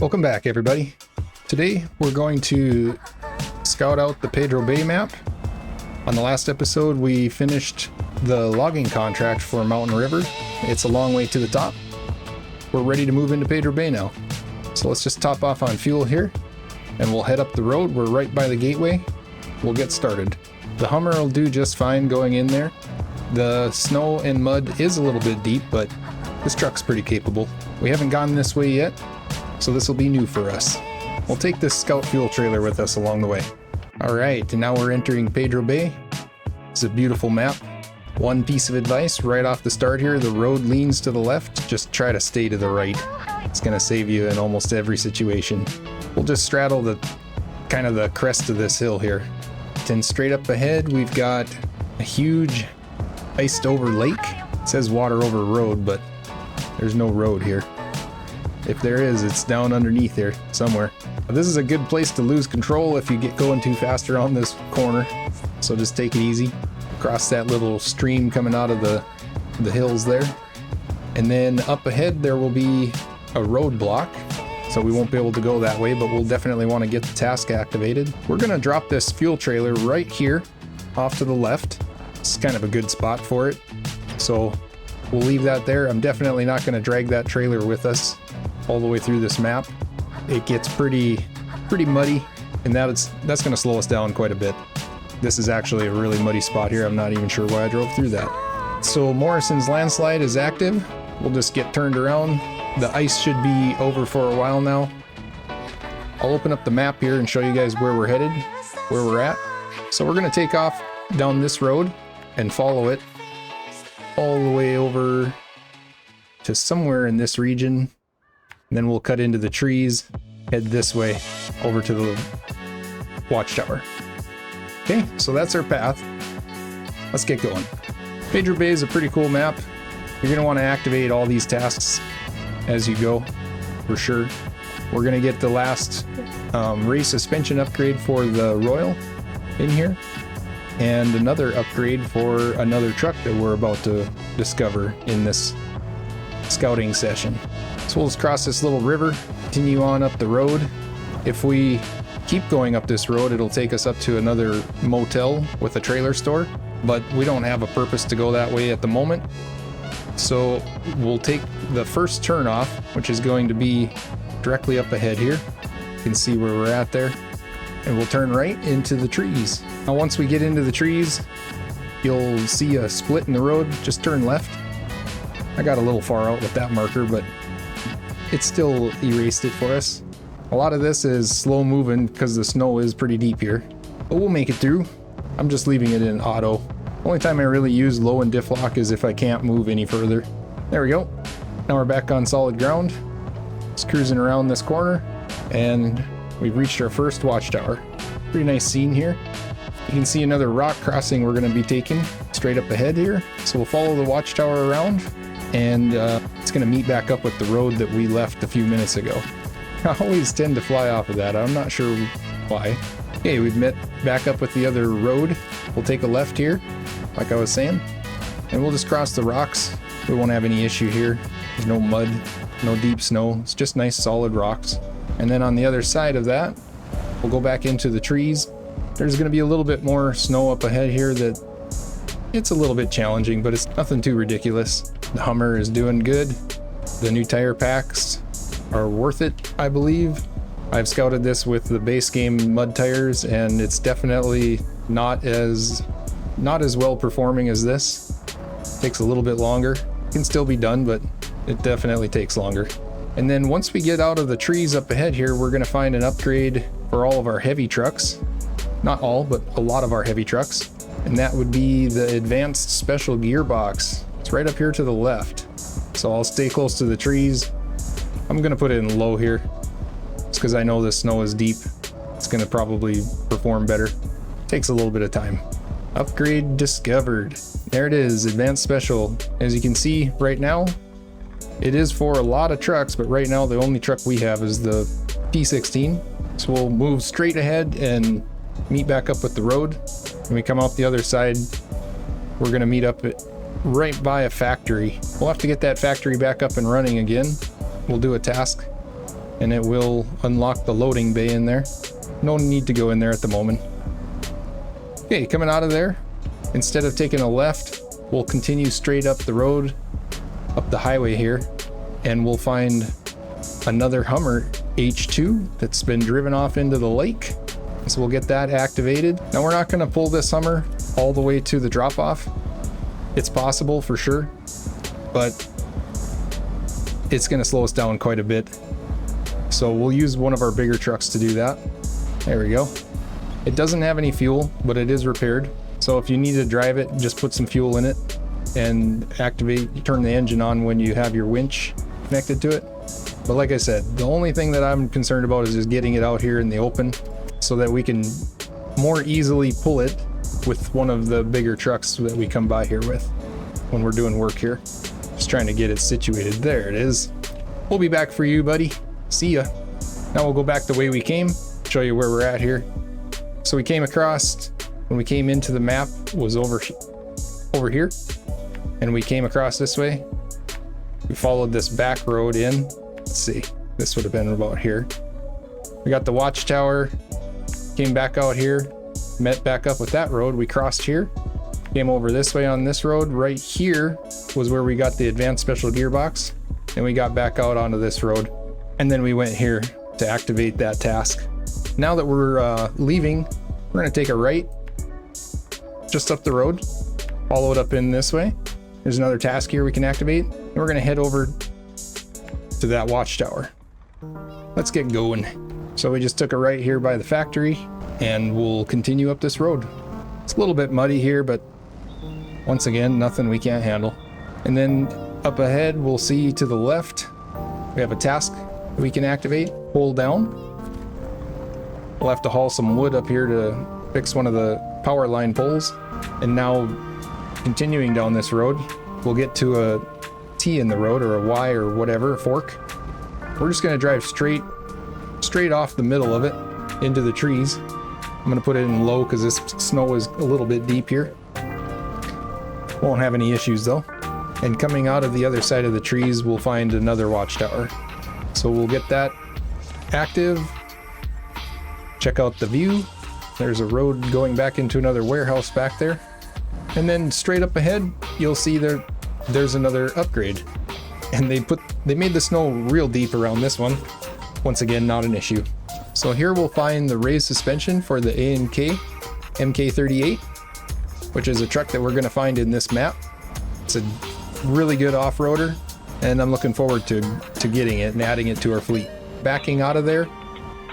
Welcome back, everybody. Today we're going to scout out the Pedro Bay map. On the last episode we finished the logging contract for Mountain River. It's a long way to the top. We're ready to move into Pedro Bay now. So let's just top off on fuel here and we'll head up the road. We're right by the gateway. We'll get started. The Hummer will do just fine going in there. The snow and mud is a little bit deep, but this truck's pretty capable. We haven't gone this way yet, so this will be new for us. We'll take this scout fuel trailer with us along the way. All right, and now we're entering Pedro Bay. It's a beautiful map. One piece of advice right off the start here, the road leans to the left, just try to stay to the right. It's gonna save you in almost every situation. We'll just straddle the kind of the crest of this hill here. Then straight up ahead, we've got a huge iced over lake. It says water over road, but there's no road here. If there is, it's down underneath here somewhere. This is a good place to lose control if you get going too fast around this corner. So just take it easy. Cross that little stream coming out of the hills there. And then up ahead there will be a roadblock. So we won't be able to go that way, but we'll definitely want to get the task activated. We're gonna drop this fuel trailer right here off to the left. It's kind of a good spot for it. So we'll leave that there. I'm definitely not gonna drag that trailer with us all the way through this map. It gets pretty muddy, and that's going to slow us down quite a bit. This is actually a really muddy spot here. I'm not even sure why I drove through that. So Morrison's landslide is active. We'll just get turned around. The ice should be over for a while now. I'll open up the map here and show you guys where we're headed, where we're at. So we're going to take off down this road and follow it all the way over to somewhere in this region. And then we'll cut into the trees, head this way over to the watchtower. Okay, so that's our path. Let's get going. Pedro Bay is a pretty cool map. You're gonna want to activate all these tasks as you go, for sure. We're gonna get the last race suspension upgrade for the Royal in here, and another upgrade for another truck that we're about to discover in this scouting session. So we'll just cross this little river, continue on up the road. If we keep going up this road, it'll take us up to another motel with a trailer store, but we don't have a purpose to go that way at the moment. So we'll take the first turn off, which is going to be directly up ahead here. You can see where we're at there. And we'll turn right into the trees. Now once we get into the trees, you'll see a split in the road. Just turn left. I got a little far out with that marker, but it still erased it for us. A lot of this is slow moving because the snow is pretty deep here, but we'll make it through. I'm just leaving it in auto. Only time I really use low and diff lock is if I can't move any further. There we go. Now we're back on solid ground. Just cruising around this corner and we've reached our first watchtower. Pretty nice scene here. You can see another rock crossing we're going to be taking straight up ahead here. So we'll follow the watchtower around and it's going to meet back up with the road that we left a few minutes ago. I always tend to fly off of that. I'm not sure why. Okay, we've met back up with the other road. We'll take a left here, like I was saying, and we'll just cross the rocks. We won't have any issue here. There's no mud, no deep snow. It's just nice solid rocks. And then on the other side of that, we'll go back into the trees. There's going to be a little bit more snow up ahead here that it's a little bit challenging, but it's nothing too ridiculous. The Hummer is doing good. The new tire packs are worth it, I believe. I've scouted this with the base game mud tires and it's definitely not as well performing as this. Takes a little bit longer. It can still be done, but it definitely takes longer. And then once we get out of the trees up ahead here, we're going to find an upgrade for all of our heavy trucks. Not all, but a lot of our heavy trucks. And that would be the advanced special gearbox. It's right up here to the left. So I'll stay close to the trees. I'm gonna put it in low here. It's because I know the snow is deep. It's gonna probably perform better. Takes a little bit of time. Upgrade discovered. There it is, advanced special. As you can see right now, it is for a lot of trucks, but right now the only truck we have is the P16. So we'll move straight ahead and meet back up with the road. When we come out the other side, we're gonna meet up right by a factory. We'll have to get that factory back up and running again. We'll do a task and it will unlock the loading bay in there. No need to go in there at the moment. Okay, coming out of there, instead of taking a left, we'll continue straight up the road, up the highway here, and we'll find another Hummer H2 that's been driven off into the lake. So we'll get that activated. Now we're not going to pull this Hummer all the way to the drop off. It's possible for sure, but it's going to slow us down quite a bit. So we'll use one of our bigger trucks to do that. There we go. It doesn't have any fuel, but it is repaired. So if you need to drive it, just put some fuel in it and turn the engine on when you have your winch connected to it. But like I said, the only thing that I'm concerned about is just getting it out here in the open so that we can more easily pull it with one of the bigger trucks that we come by here with when we're doing work here. Just trying to get it situated. There it is. We'll be back for you, buddy. See ya. Now we'll go back the way we came, show you where we're at here. So we came across, when we came into the map, was over here, and we came across this way. We followed this back road in. Let's see, this would have been about here. We got the watchtower, came back out here, met back up with that road. We crossed here, came over this way on this road. Right here was where we got the advanced special gearbox, and we got back out onto this road. And then we went here to activate that task. Now that we're leaving, we're gonna take a right just up the road, follow it up in this way. There's another task here we can activate, and we're gonna head over to that watchtower. Let's get going. So we just took a right here by the factory, and we'll continue up this road. It's a little bit muddy here, but once again, nothing we can't handle. And then up ahead, we'll see to the left, we have a task we can activate. Hold down. We'll have to haul some wood up here to fix one of the power line poles. And now, continuing down this road, we'll get to a T in the road, or a Y, or whatever, a fork. We're just gonna drive straight off the middle of it into the trees. I'm gonna put it in low because this snow is a little bit deep here. Won't have any issues though. And coming out of the other side of the trees, we'll find another watchtower. So we'll get that active. Check out the view. There's a road going back into another warehouse back there. And then straight up ahead, you'll see there's another upgrade. And they made the snow real deep around this one. Once again, not an issue. So here we'll find the raised suspension for the A&K MK38, which is a truck that we're gonna find in this map. It's a really good off-roader, and I'm looking forward to getting it and adding it to our fleet. Backing out of there,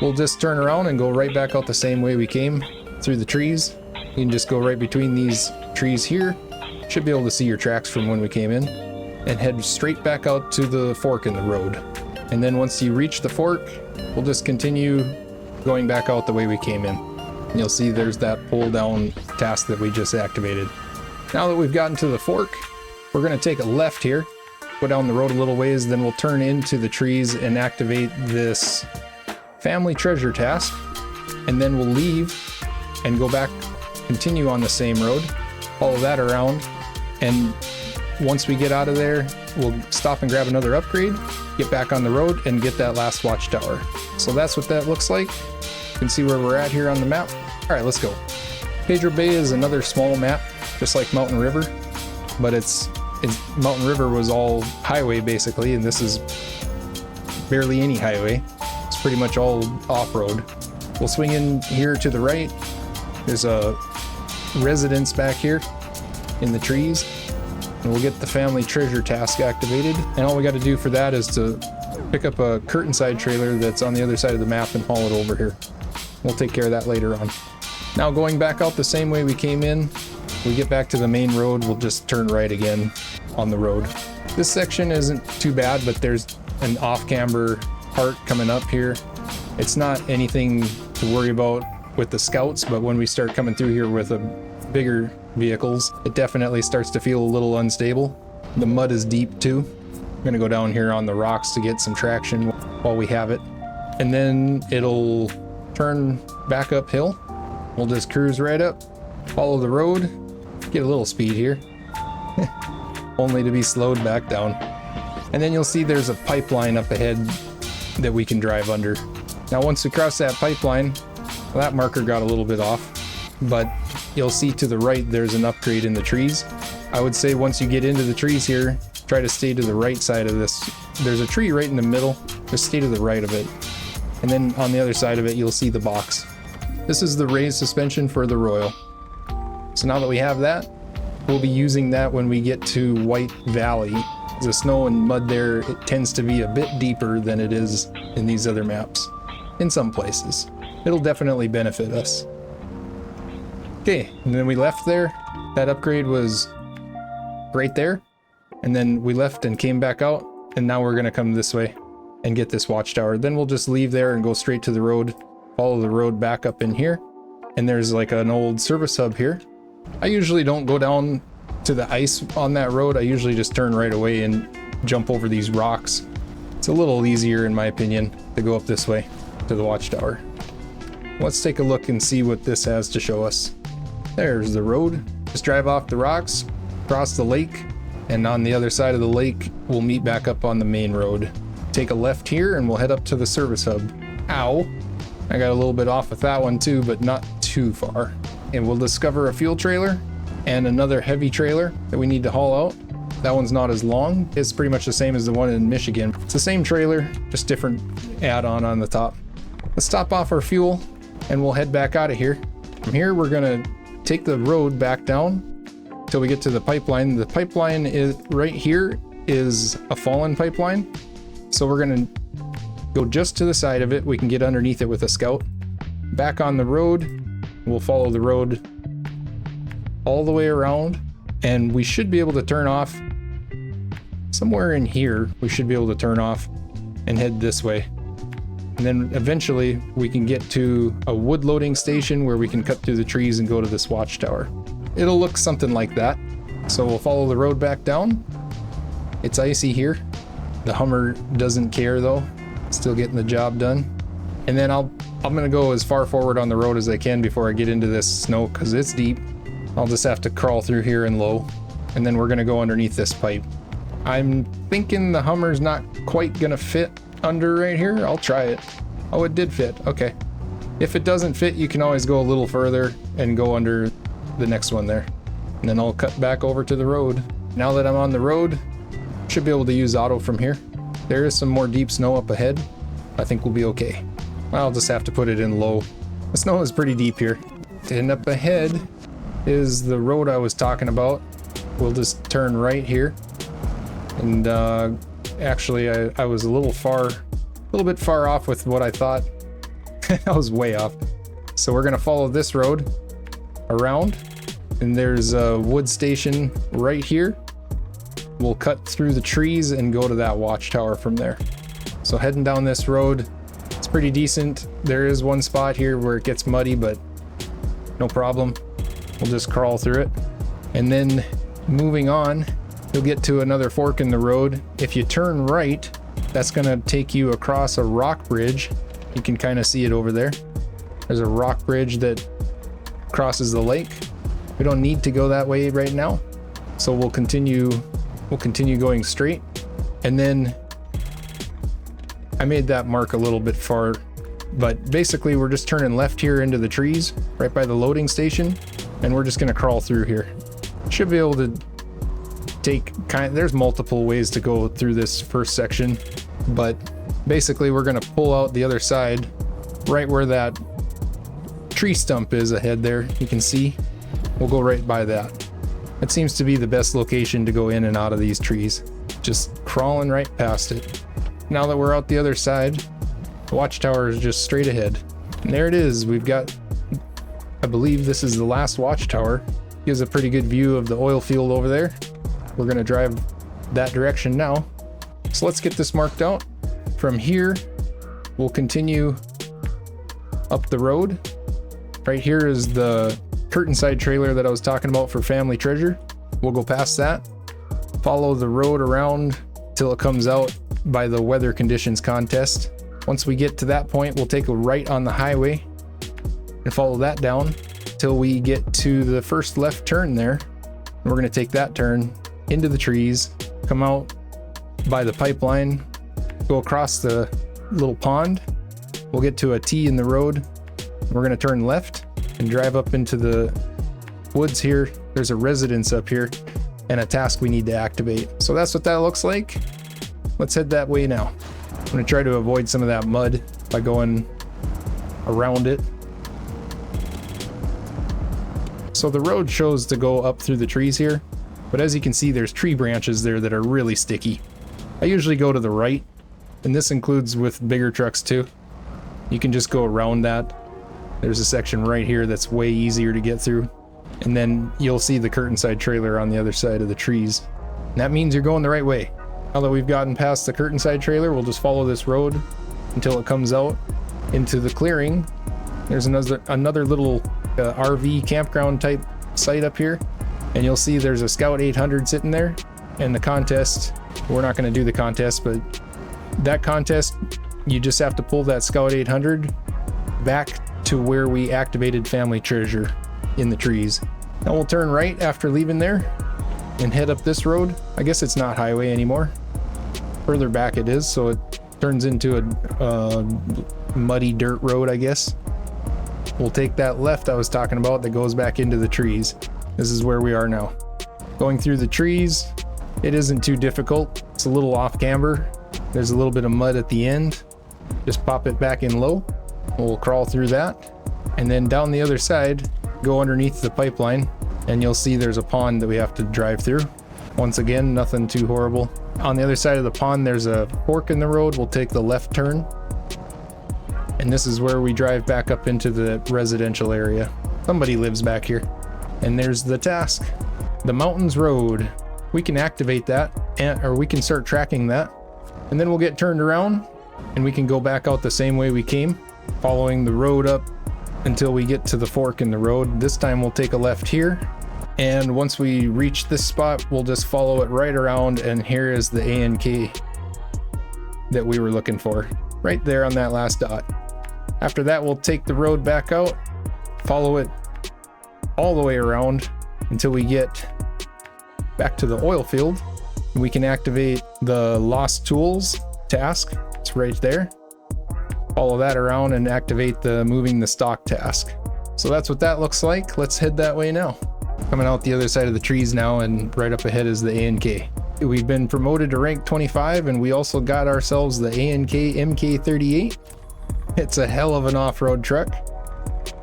we'll just turn around and go right back out the same way we came, through the trees. You can just go right between these trees here. Should be able to see your tracks from when we came in, and head straight back out to the fork in the road. And then once you reach the fork, we'll just continue going back out the way we came in. And you'll see there's that pull down task that we just activated. Now that we've gotten to the fork, we're gonna take a left here, go down the road a little ways, then we'll turn into the trees and activate this family treasure task. And then we'll leave and go back, continue on the same road, follow that around, and once we get out of there, we'll stop and grab another upgrade, get back on the road, and get that last watchtower. So that's what that looks like. You can see where we're at here on the map. All right, let's go. Pedro Bay is another small map, just like Mountain River, but Mountain River was all highway basically, and this is barely any highway. It's pretty much all off-road. We'll swing in here to the right. There's a residence back here in the trees. And we'll get the family treasure task activated. And all we got to do for that is to pick up a curtain side trailer that's on the other side of the map and haul it over here. We'll take care of that later on. Now going back out the same way we came in, we get back to the main road, we'll just turn right again on the road. This section isn't too bad, but there's an off-camber part coming up here. It's not anything to worry about with the scouts, but when we start coming through here with a bigger vehicles, it definitely starts to feel a little unstable. The mud is deep too. I'm gonna go down here on the rocks to get some traction while we have it. And then it'll turn back uphill. We'll just cruise right up, follow the road, get a little speed here, only to be slowed back down. And then you'll see there's a pipeline up ahead that we can drive under. Now once we cross that pipeline, well, that marker got a little bit off, but you'll see to the right there's an upgrade in the trees. I would say once you get into the trees here, try to stay to the right side of this. There's a tree right in the middle, just stay to the right of it. And then on the other side of it, you'll see the box. This is the raised suspension for the Royal. So now that we have that, we'll be using that when we get to White Valley. The snow and mud there, it tends to be a bit deeper than it is in these other maps. In some places. It'll definitely benefit us. Okay, and then we left there. That upgrade was right there. And then we left and came back out. And now we're gonna come this way and get this watchtower. Then we'll just leave there and go straight to the road. Follow the road back up in here. And there's like an old service hub here. I usually don't go down to the ice on that road. I usually just turn right away and jump over these rocks. It's a little easier in my opinion to go up this way to the watchtower. Let's take a look and see what this has to show us. There's the road. Just drive off the rocks, cross the lake, and on the other side of the lake we'll meet back up on the main road. Take a left here and we'll head up to the service hub. Ow! I got a little bit off with that one too, but not too far. And we'll discover a fuel trailer and another heavy trailer that we need to haul out. That one's not as long. It's pretty much the same as the one in Michigan. It's the same trailer, just different add-on on the top. Let's top off our fuel and we'll head back out of here. From here, we're gonna take the road back down till we get to the pipeline. The pipeline is right here is a fallen pipeline. So we're gonna go just to the side of it. We can get underneath it with a scout. Back on the road, we'll follow the road all the way around, and we should be able to turn off somewhere in here. We should be able to turn off and head this way. And then eventually we can get to a wood loading station where we can cut through the trees and go to this watchtower. It'll look something like that. So we'll follow the road back down. It's icy here. The Hummer doesn't care though. Still getting the job done. And then I'm gonna go as far forward on the road as I can before I get into this snow because it's deep. I'll just have to crawl through here and low. And then we're gonna go underneath this pipe. I'm thinking the Hummer's not quite gonna fit under right here. I'll try it. Oh, it did fit. Okay. If it doesn't fit, you can always go a little further and go under the next one there. And then I'll cut back over to the road. Now that I'm on the road, should be able to use auto from here. There is some more deep snow up ahead. I think we'll be okay. I'll just have to put it in low. The snow is pretty deep here. And up ahead is the road I was talking about. We'll just turn right here. And actually I was a little bit far off with what I thought. I was way off. So we're gonna follow this road around, and there's a wood station right here. We'll cut through the trees and go to that watchtower from there. So heading down this road, it's pretty decent. There is one spot here where it gets muddy, but no problem. We'll just crawl through it. And then moving on, you'll get to another fork in the road. If you turn right, that's gonna take you across a rock bridge. You can kind of see it over there. There's a rock bridge that crosses the lake. We don't need to go that way right now. So we'll continue going straight. And then I made that mark a little bit far, but basically we're just turning left here into the trees right by the loading station, and we're just gonna crawl through here. Should be able to there's multiple ways to go through this first section, but basically we're gonna pull out the other side right where that tree stump is ahead there. You can see we'll go right by that. It seems to be the best location to go in and out of these trees, just crawling right past it. Now that we're out the other side, the watchtower is just straight ahead, and there it is. We've got, I believe this is the last watchtower. Gives a pretty good view of the oil field over there. We're gonna drive that direction now. So let's get this marked out. From here, we'll continue up the road. Right here is the curtain side trailer that I was talking about for family treasure. We'll go past that, follow the road around till it comes out by the weather conditions contest. Once we get to that point, we'll take a right on the highway and follow that down till we get to the first left turn there. And we're gonna take that turn into the trees, come out by the pipeline, go across the little pond. We'll get to a T in the road. We're gonna turn left and drive up into the woods here. There's a residence up here and a task we need to activate. So that's what that looks like. Let's head that way now. I'm gonna try to avoid some of that mud by going around it. So the road shows to go up through the trees here, but as you can see, there's tree branches there that are really sticky. I usually go to the right, and this includes with bigger trucks too. You can just go around that. There's a section right here that's way easier to get through. And then you'll see the curtain side trailer on the other side of the trees. And that means you're going the right way. Now that we've gotten past the curtain side trailer, we'll just follow this road until it comes out into the clearing. There's another little RV campground type site up here. And you'll see there's a Scout 800 sitting there. And the contest, we're not going to do the contest, but that contest, you just have to pull that Scout 800 back to where we activated Family Treasure in the trees. Now we'll turn right after leaving there and head up this road. I guess it's not highway anymore. Further back it is, so it turns into a muddy dirt road, I guess. We'll take that left I was talking about that goes back into the trees. This is where we are now. Going through the trees, it isn't too difficult. It's a little off camber. There's a little bit of mud at the end. Just pop it back in low. We'll crawl through that. And then down the other side, go underneath the pipeline, and you'll see there's a pond that we have to drive through. Once again, nothing too horrible. On the other side of the pond, there's a fork in the road. We'll take the left turn. And this is where we drive back up into the residential area. Somebody lives back here. And there's the task. The Mountains Road. We can activate that, or we can start tracking that. And then we'll get turned around, and we can go back out the same way we came, following the road up until we get to the fork in the road. This time we'll take a left here, and once we reach this spot, we'll just follow it right around, and here is the A&K that we were looking for, right there on that last dot. After that, we'll take the road back out, follow it all the way around until we get back to the oil field, and we can activate the Lost Tools task. It's right there. Follow that around and activate the moving the stock task. So that's what that looks like. Let's head that way now. Coming out the other side of the trees now, and right up ahead is the A&K. We've been promoted to rank 25, and we also got ourselves the A&K MK38. It's a hell of an off-road truck.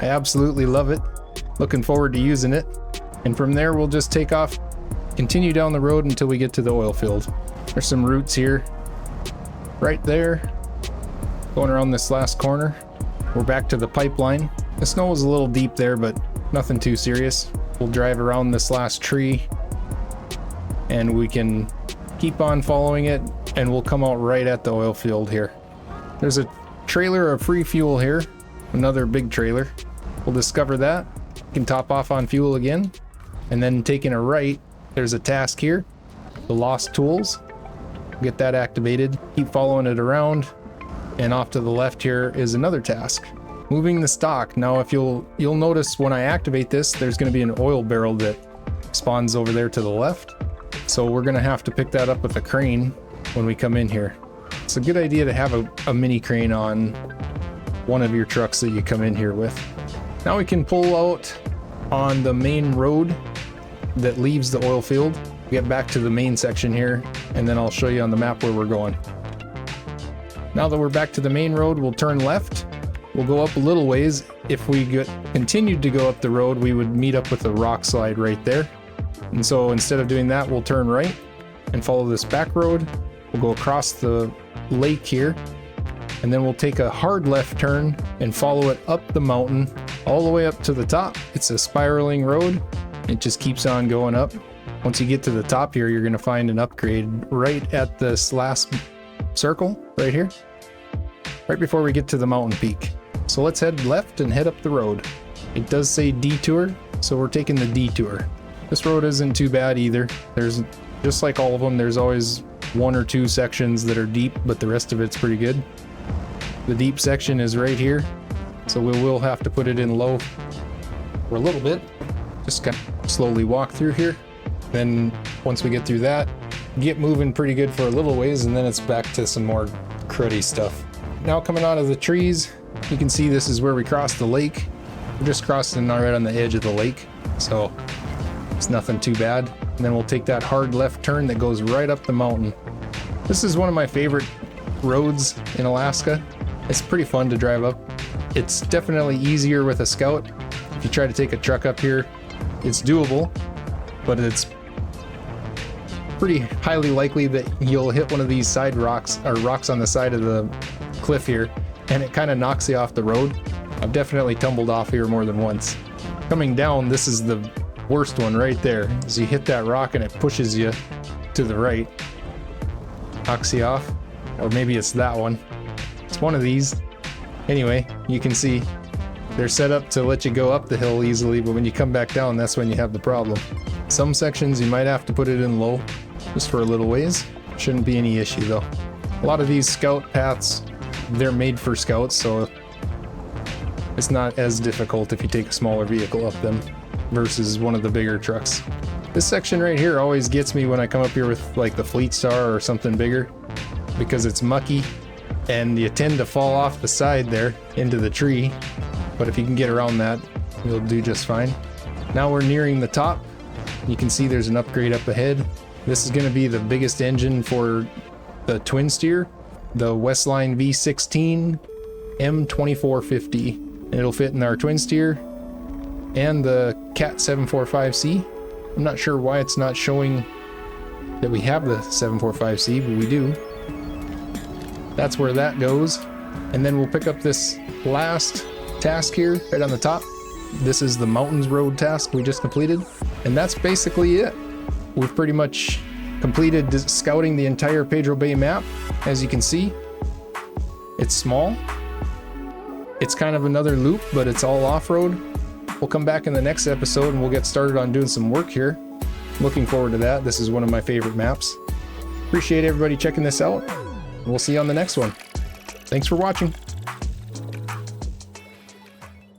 I absolutely love it. Looking forward to using it. And from there, we'll just take off, continue down the road until we get to the oil field. There's some roots here. Right there. Going around this last corner. We're back to the pipeline. The snow is a little deep there, but nothing too serious. We'll drive around this last tree, and we can keep on following it, and we'll come out right at the oil field here. There's a trailer of free fuel here. Another big trailer. We'll discover that. Can top off on fuel again. And then taking a right, there's a task here. The Lost Tools. Get that activated. Keep following it around. And off to the left here is another task. Moving the stock. Now if you'll notice when I activate this, there's going to be an oil barrel that spawns over there to the left. So we're going to have to pick that up with a crane when we come in here. It's a good idea to have a mini crane on one of your trucks that you come in here with. Now we can pull out on the main road that leaves the oil field. Get back to the main section here, and then I'll show you on the map where we're going. Now that we're back to the main road, we'll turn left. We'll go up a little ways. If we continued to go up the road, we would meet up with a rock slide right there. And so instead of doing that, we'll turn right and follow this back road. We'll go across the lake here, and then we'll take a hard left turn and follow it up the mountain all the way up to the top. It's a spiraling road. It just keeps on going up. Once you get to the top here, you're going to find an upgrade right at this last circle right here, right before we get to the mountain peak. So let's head left and head up the road. It does say detour, so we're taking the detour. This road isn't too bad either. There's, just like all of them, there's always one or two sections that are deep, but the rest of it's pretty good. The deep section is right here, so we will have to put it in low for a little bit. Just kind of slowly walk through here. Then once we get through that, get moving pretty good for a little ways, and then it's back to some more cruddy stuff. now coming out of the trees, you can see this is where we crossed the lake. We're just crossing right on the edge of the lake, so it's nothing too bad. And then we'll take that hard left turn that goes right up the mountain. This is one of my favorite roads in Alaska. It's pretty fun to drive up. It's definitely easier with a Scout. If you try to take a truck up here, it's doable, but it's pretty highly likely that you'll hit one of these side rocks, or rocks on the side of the cliff here, and it kind of knocks you off the road. I've definitely tumbled off here more than once. Coming down, this is the worst one right there. As you hit that rock and it pushes you to the right, knocks you off. Or maybe it's that one. It's one of these. Anyway, you can see they're set up to let you go up the hill easily, but when you come back down, that's when you have the problem. Some sections you might have to put it in low, just for a little ways. Shouldn't be any issue though. A lot of these Scout paths, they're made for Scouts, so it's not as difficult if you take a smaller vehicle up them versus one of the bigger trucks. This section right here always gets me when I come up here with like the Fleet Star or something bigger, because it's mucky and you tend to fall off the side there into the tree. But if you can get around that, you'll do just fine. Now we're nearing the top. You can see there's an upgrade up ahead. This is going to be the biggest engine for the twin steer, the Westline V16 M2450. And it'll fit in our twin steer and the Cat 745C. I'm not sure why it's not showing that we have the 745C, but we do. That's where that goes. And then we'll pick up this last task here right on the top. This is the Mountains Road task we just completed, and that's basically it. We've pretty much completed scouting the entire Pedro Bay map. As you can see, it's small. It's kind of another loop, but it's all off-road. We'll come back in the next episode and we'll get started on doing some work here. Looking forward to that. This is one of my favorite maps. Appreciate everybody checking this out. We'll see you on the next one. Thanks for watching.